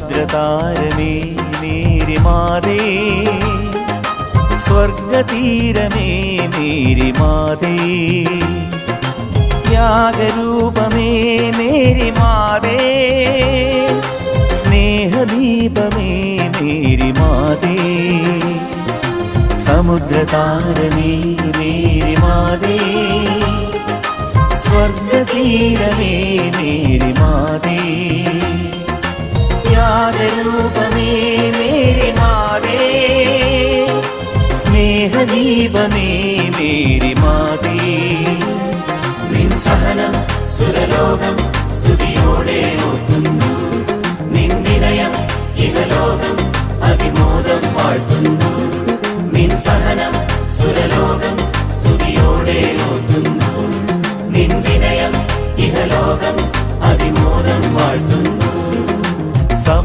സമുദ്രതാരമേ Mary മാതേ, സ്വർഗതീരമേ Mary മാതേ, ത്യാഗരൂപമേ Mary മാതേ, സ്നേഹദീപമേ Mary മാതേ, സമുദ്രതാരമേ Mary മാതേ, സ്വർഗതീരമേ Mary മാതേ, ത്യാഗരൂപമേ Mary മാതേ, സ്നേഹദീപമേ Mary മാതേ, നിൻ സഹനം സുരലോകം